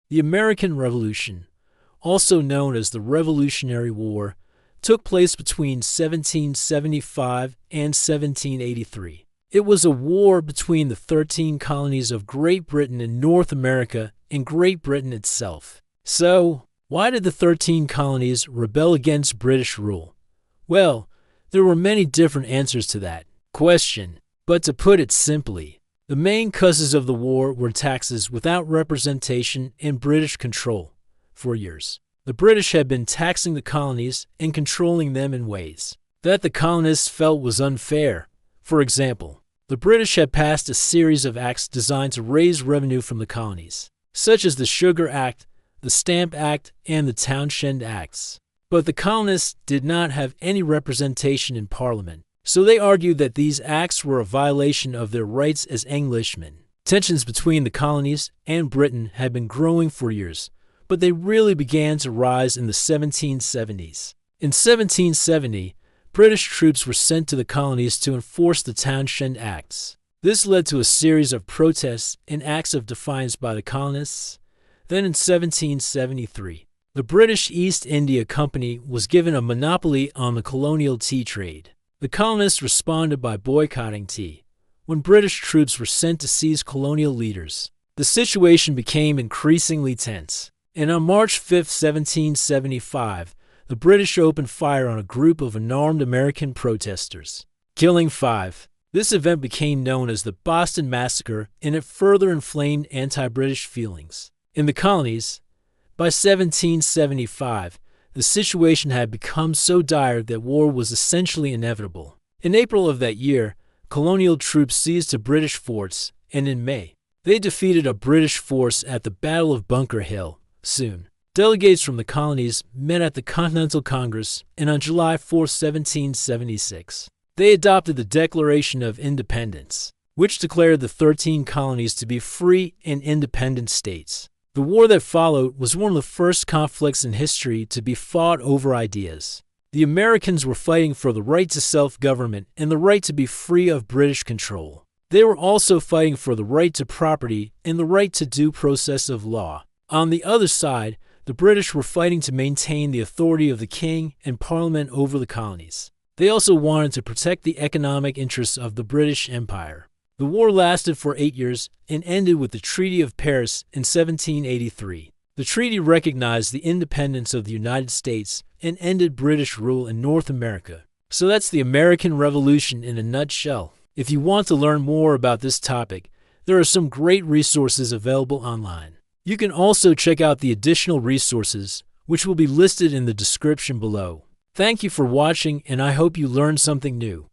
The American Revolution, also known as the Revolutionary War, took place between 1775 and 1783. It was a war between the 13 colonies of Great Britain in North America and Great Britain itself. So, why did the 13 colonies rebel against British rule? Well, there were many different answers to that question, but to put it simply, the main causes of the war were taxes without representation and British control. For years, the British had been taxing the colonies and controlling them in ways that the colonists felt was unfair. For example, the British had passed a series of acts designed to raise revenue from the colonies, such as the Sugar Act, the Stamp Act, and the Townshend Acts. But the colonists did not have any representation in Parliament, so they argued that these acts were a violation of their rights as Englishmen. Tensions between the colonies and Britain had been growing for years, but they really began to rise in the 1770s. In 1770, British troops were sent to the colonies to enforce the Townshend Acts. This led to a series of protests and acts of defiance by the colonists. Then in 1773, the British East India Company was given a monopoly on the colonial tea trade. The colonists responded by boycotting tea. When British troops were sent to seize colonial leaders, the situation became increasingly tense. And on March 5, 1775, the British opened fire on a group of unarmed American protesters, killing 5. This event became known as the Boston Massacre, and it further inflamed anti-British feelings. In the colonies, by 1775, the situation had become so dire that war was essentially inevitable. In April of that year, colonial troops seized the British forts, and in May, they defeated a British force at the Battle of Bunker Hill. Soon, delegates from the colonies met at the Continental Congress, and on July 4, 1776, they adopted the Declaration of Independence, which declared the 13 colonies to be free and independent states. The war that followed was one of the first conflicts in history to be fought over ideas. The Americans were fighting for the right to self-government and the right to be free of British control. They were also fighting for the right to property and the right to due process of law. On the other side, the British were fighting to maintain the authority of the king and parliament over the colonies. They also wanted to protect the economic interests of the British Empire. The war lasted for 8 years and ended with the Treaty of Paris in 1783. The treaty recognized the independence of the United States and ended British rule in North America. So that's the American Revolution in a nutshell. If you want to learn more about this topic, there are some great resources available online. You can also check out the additional resources, which will be listed in the description below. Thank you for watching, and I hope you learned something new.